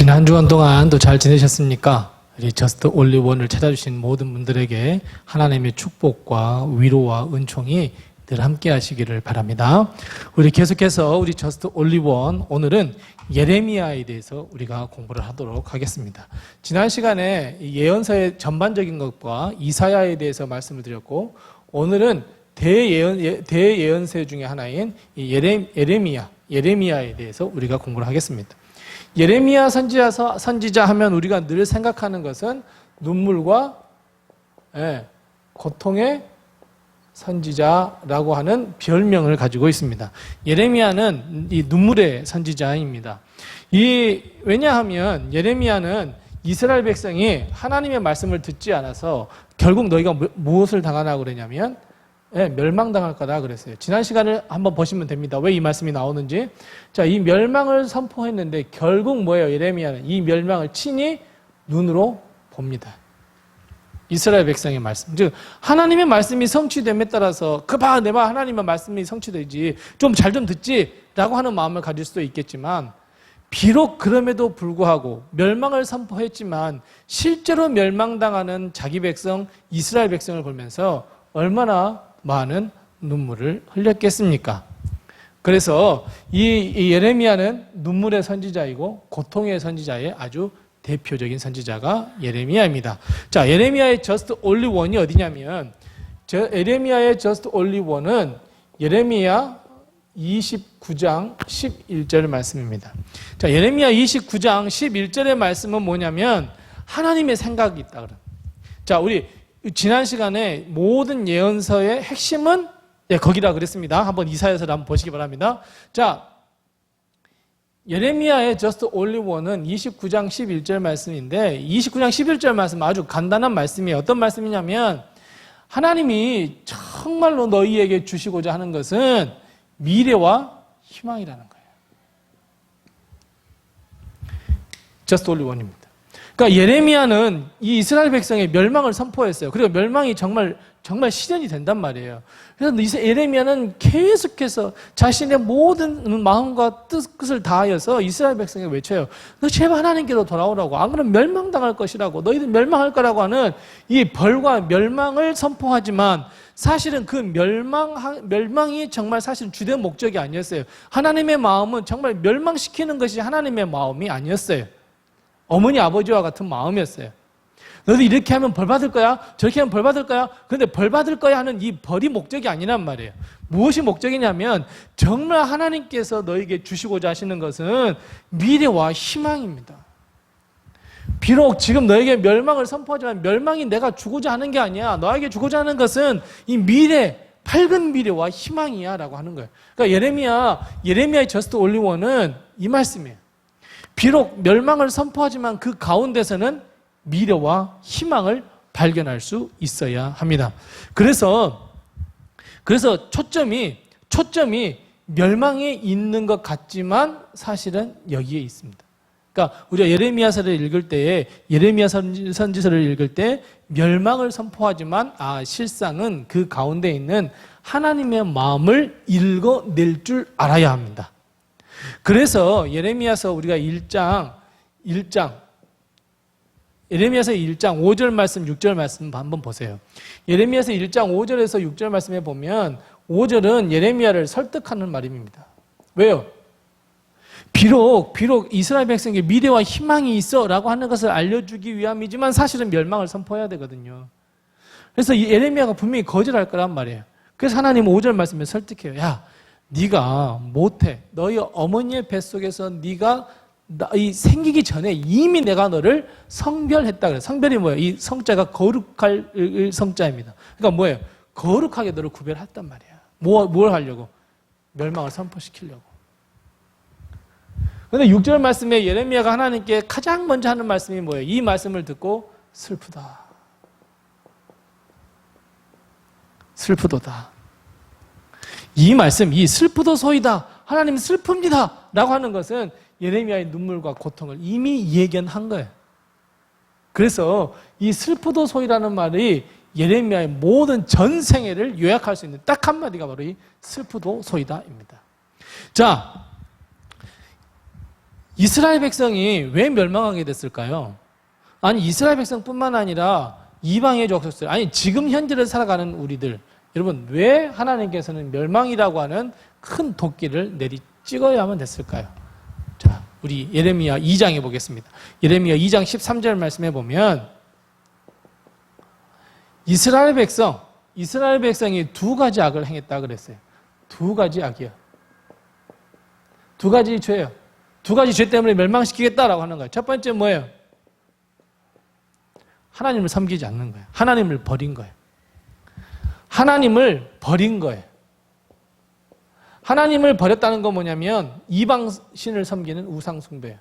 지난 한 주간 동안 또 잘 지내셨습니까? 우리 저스트 올리원을 찾아주신 모든 분들에게 하나님의 축복과 위로와 은총이 늘 함께 하시기를 바랍니다. 우리 계속해서 우리 저스트 올리원, 오늘은 예레미야에 대해서 우리가 공부를 하도록 하겠습니다. 지난 시간에 예언서의 전반적인 것과 이사야에 대해서 말씀을 드렸고, 오늘은 대예언서 중에 하나인 예레미야에 대해서 우리가 공부를 하겠습니다. 예레미야 선지자 하면 우리가 늘 생각하는 것은 눈물과 고통의 선지자라고 하는 별명을 가지고 있습니다. 예레미야는 이 눈물의 선지자입니다. 왜냐하면 예레미야는 이스라엘 백성이 하나님의 말씀을 듣지 않아서 결국 너희가 무엇을 당하라고 그러냐면 멸망당할 거다 그랬어요. 지난 시간을 한번 보시면 됩니다. 왜 이 말씀이 나오는지. 자, 이 멸망을 선포했는데 결국 뭐예요? 예레미야는 이 멸망을 친히 눈으로 봅니다. 이스라엘 백성의 말씀. 즉 하나님의 말씀이 성취됨에 따라서 내 말 하나님의 말씀이 성취되지, 좀 잘 좀 듣지 라고 하는 마음을 가질 수도 있겠지만, 비록 그럼에도 불구하고 멸망을 선포했지만 실제로 멸망당하는 자기 백성 이스라엘 백성을 보면서 얼마나 많은 눈물을 흘렸겠습니까? 그래서 이 예레미야는 눈물의 선지자이고 고통의 선지자의 아주 대표적인 선지자가 예레미야입니다. 자, 예레미야의 just only one이 어디냐면, 예레미야의 just only one은 예레미야 29장 11절 말씀입니다. 자, 예레미야 29장 11절의 말씀은 뭐냐면 하나님의 생각이 있다 그래요. 자, 우리 지난 시간에 모든 예언서의 핵심은 거기라 그랬습니다. 한번 이사야서를 한번 보시기 바랍니다. 자, 예레미야의 just only one은 29장 11절 말씀인데, 29장 11절 말씀 아주 간단한 말씀이에요. 어떤 말씀이냐면, 하나님이 정말로 너희에게 주시고자 하는 것은 미래와 희망이라는 거예요. just only one입니다. 그러니까 예레미야는 이 이스라엘 백성의 멸망을 선포했어요. 그리고 멸망이 정말 실현이 된단 말이에요. 그래서 예레미야는 계속해서 자신의 모든 마음과 뜻을 다하여서 이스라엘 백성에 외쳐요. 너 제발 하나님께로 돌아오라고. 안 그러면 멸망당할 것이라고. 너희들 멸망할 거라고 하는 이 벌과 멸망을 선포하지만, 사실은 그 멸망이 정말 사실은 주된 목적이 아니었어요. 하나님의 마음은 정말 멸망시키는 것이 하나님의 마음이 아니었어요. 어머니 아버지와 같은 마음이었어요. 너도 이렇게 하면 벌 받을 거야? 저렇게 하면 벌 받을 거야? 그런데 벌 받을 거야 하는 이 벌이 목적이 아니란 말이에요. 무엇이 목적이냐면 정말 하나님께서 너에게 주시고자 하시는 것은 미래와 희망입니다. 비록 지금 너에게 멸망을 선포하지만 멸망이 내가 주고자 하는 게 아니야. 너에게 주고자 하는 것은 이 미래, 밝은 미래와 희망이야 라고 하는 거예요. 그러니까 예레미야의 just only one은 이 말씀이에요. 비록 멸망을 선포하지만 그 가운데서는 미래와 희망을 발견할 수 있어야 합니다. 그래서 초점이 멸망에 있는 것 같지만 사실은 여기에 있습니다. 그러니까 우리가 예레미야서를 읽을 때에, 예레미야 선지서를 읽을 때 멸망을 선포하지만 실상은 그 가운데 있는 하나님의 마음을 읽어낼 줄 알아야 합니다. 그래서 예레미야서 우리가 예레미야서 1장 5절 말씀, 6절 말씀 한번 보세요. 예레미야서 1장 5절에서 6절 말씀에 보면 5절은 예레미야를 설득하는 말입니다. 왜요? 비록 이스라엘 백성에게 미래와 희망이 있어 라고 하는 것을 알려주기 위함이지만 사실은 멸망을 선포해야 되거든요. 그래서 예레미야가 분명히 거절할 거란 말이에요. 그래서 하나님은 5절 말씀에 설득해요. 야, 네가 못해. 너희 어머니의 뱃속에서 네가 생기기 전에 이미 내가 너를 성별했다 그래요. 성별이 뭐예요? 이 성자가 거룩할 성자입니다. 그러니까 뭐예요? 거룩하게 너를 구별했단 말이야. 뭘 하려고? 멸망을 선포시키려고. 그런데 6절 말씀에 예레미야가 하나님께 가장 먼저 하는 말씀이 뭐예요? 이 말씀을 듣고 슬프다. 슬프도다. 이 말씀, 이 슬프도소이다. 하나님 슬픕니다. 라고 하는 것은 예레미야의 눈물과 고통을 이미 예견한 거예요. 그래서 이 슬프도소이라는 말이 예레미야의 모든 전생애를 요약할 수 있는 딱 한마디가 바로 이 슬프도소이다입니다. 자, 이스라엘 백성이 왜 멸망하게 됐을까요? 아니 이스라엘 백성뿐만 아니라 이방의 족속들, 아니 지금 현재를 살아가는 우리들, 여러분 왜 하나님께서는 멸망이라고 하는 큰 도끼를 내리 찍어야만 됐을까요? 자, 우리 예레미야 2장에 보겠습니다. 예레미야 2장 13절 말씀해 보면 이스라엘 백성이 두 가지 악을 행했다 그랬어요. 두 가지 악이요. 두 가지 죄예요. 두 가지 죄 때문에 멸망시키겠다라고 하는 거예요. 첫 번째 뭐예요? 하나님을 섬기지 않는 거예요. 하나님을 버린 거예요. 하나님을 버린 거예요. 하나님을 버렸다는 건 뭐냐면 이방신을 섬기는 우상숭배예요.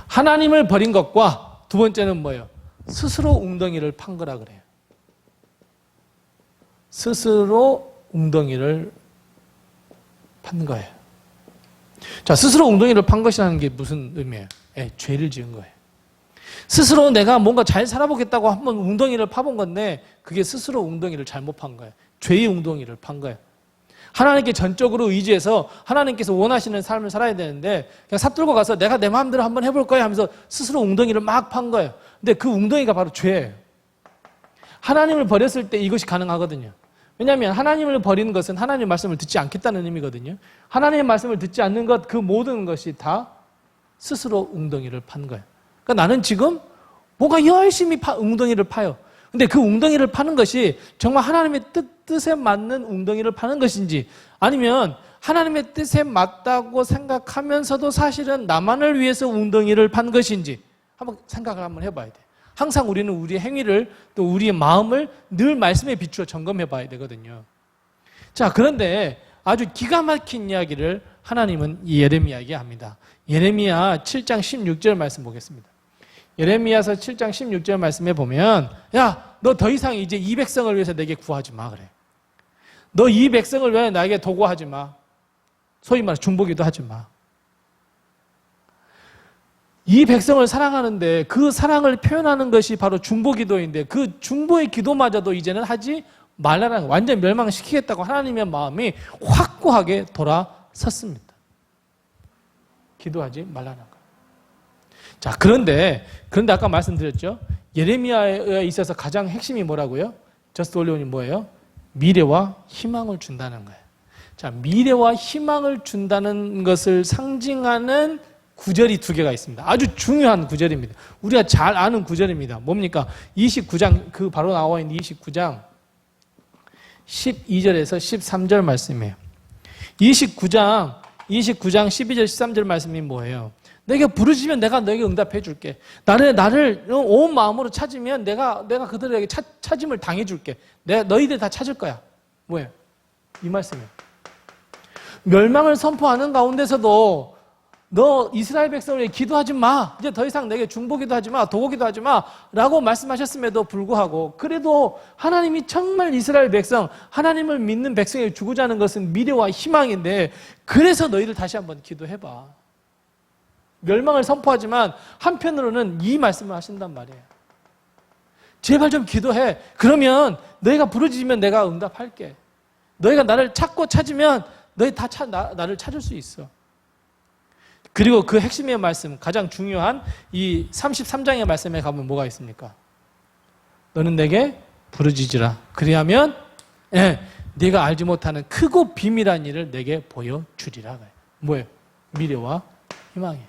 하나님을 버린 것과 두 번째는 뭐예요? 스스로 웅덩이를 판 거라 그래요. 스스로 웅덩이를 판 거예요. 자, 스스로 웅덩이를 판 것이라는 게 무슨 의미예요? 죄를 지은 거예요. 스스로 내가 뭔가 잘 살아보겠다고 한번 웅덩이를 파본 건데 그게 스스로 웅덩이를 잘못 판 거예요. 죄의 웅덩이를 판 거예요. 하나님께 전적으로 의지해서 하나님께서 원하시는 삶을 살아야 되는데 그냥 삽들고 가서 내가 내 마음대로 한번 해볼 거야 하면서 스스로 웅덩이를 막 판 거예요. 근데 그 웅덩이가 바로 죄예요. 하나님을 버렸을 때 이것이 가능하거든요. 왜냐하면 하나님을 버리는 것은 하나님의 말씀을 듣지 않겠다는 의미거든요. 하나님의 말씀을 듣지 않는 것, 그 모든 것이 다 스스로 웅덩이를 판 거예요. 그러니까 나는 지금 뭔가 열심히 웅덩이를 파요. 근데 그 웅덩이를 파는 것이 정말 하나님의 뜻에 맞는 웅덩이를 파는 것인지 아니면 하나님의 뜻에 맞다고 생각하면서도 사실은 나만을 위해서 웅덩이를 판 것인지 한번 생각을 한번 해봐야 돼요. 항상 우리는 우리의 행위를 또 우리의 마음을 늘 말씀에 비추어 점검해 봐야 되거든요. 자, 그런데 아주 기가 막힌 이야기를 하나님은 이 예레미야에게 합니다. 예레미야 7장 16절 말씀 보겠습니다. 예레미야서 7장 16절 말씀에 보면 야, 너 더 이상 이제 이 백성을 위해서 내게 구하지 마 그래. 너 이 백성을 위해 나에게 도구하지 마. 소위 말해 중보기도 하지 마. 이 백성을 사랑하는데 그 사랑을 표현하는 것이 바로 중보기도인데 그 중보의 기도마저도 이제는 하지 말라는 거예요. 완전 멸망시키겠다고 하나님의 마음이 확고하게 돌아섰습니다. 기도하지 말라는 거예요. 자, 그런데 아까 말씀드렸죠. 예레미야에 있어서 가장 핵심이 뭐라고요? 저스트 올리온이 뭐예요? 미래와 희망을 준다는 거예요. 자, 미래와 희망을 준다는 것을 상징하는 구절이 두 개가 있습니다. 아주 중요한 구절입니다. 우리가 잘 아는 구절입니다. 뭡니까? 29장, 그 바로 나와 있는 29장 12절에서 13절 말씀이에요. 29장 12절 13절 말씀이 뭐예요? 내게 부르시면 내가 너에게 응답해 줄게. 나를 온 마음으로 찾으면 내가 그들에게 찾음을 당해 줄게. 내가 너희들 다 찾을 거야. 뭐예요? 이 말씀이에요. 멸망을 선포하는 가운데서도 너 이스라엘 백성을 위해 기도하지 마. 이제 더 이상 내게 중보기도 하지 마. 도구기도 하지 마. 라고 말씀하셨음에도 불구하고 그래도 하나님이 정말 이스라엘 백성, 하나님을 믿는 백성에게 주고자 하는 것은 미래와 희망인데 그래서 너희들 다시 한번 기도해봐. 멸망을 선포하지만 한편으로는 이 말씀을 하신단 말이에요. 제발 좀 기도해. 그러면 너희가 부르짖으면 내가 응답할게. 너희가 나를 찾고 찾으면 너희 다 나를 찾을 수 있어. 그리고 그 핵심의 말씀, 가장 중요한 이 33장의 말씀에 가면 뭐가 있습니까? 너는 내게 부르짖으라. 그리하면 네가 알지 못하는 크고 비밀한 일을 내게 보여주리라. 뭐예요? 미래와 희망이에요.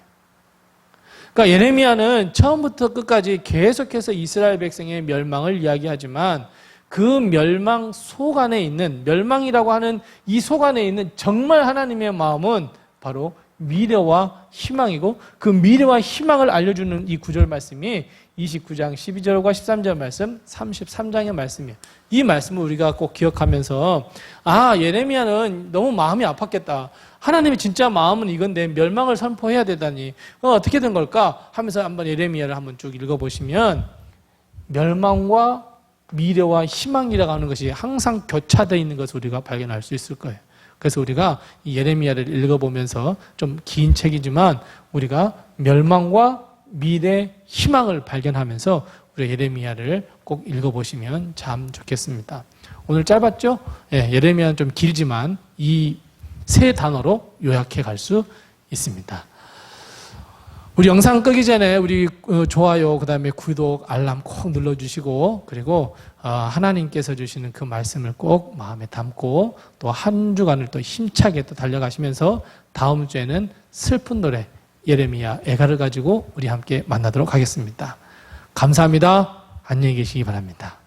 그러니까 예레미야는 처음부터 끝까지 계속해서 이스라엘 백성의 멸망을 이야기하지만 그 멸망 속 안에 있는, 멸망이라고 하는 이 속 안에 있는 정말 하나님의 마음은 바로 미래와 희망이고 그 미래와 희망을 알려주는 이 구절 말씀이 29장 12절과 13절 말씀, 33장의 말씀이에요. 이 말씀을 우리가 꼭 기억하면서 예레미야는 너무 마음이 아팠겠다. 하나님의 진짜 마음은 이건데 멸망을 선포해야 되다니 어떻게 된 걸까? 하면서 한번 예레미야를 한번 쭉 읽어보시면 멸망과 미래와 희망이라고 하는 것이 항상 교차되어 있는 것을 우리가 발견할 수 있을 거예요. 그래서 우리가 이 예레미야를 읽어보면서 좀 긴 책이지만 우리가 멸망과 미래 희망을 발견하면서 우리 예레미야를 꼭 읽어보시면 참 좋겠습니다. 오늘 짧았죠? 예레미야는 좀 길지만 이 세 단어로 요약해 갈 수 있습니다. 우리 영상 끄기 전에 우리 좋아요, 그 다음에 구독, 알람 꼭 눌러주시고, 그리고 하나님께서 주시는 그 말씀을 꼭 마음에 담고 또 한 주간을 또 힘차게 또 달려가시면서 다음 주에는 슬픈 노래 예레미야 애가를 가지고 우리 함께 만나도록 하겠습니다. 감사합니다. 안녕히 계시기 바랍니다.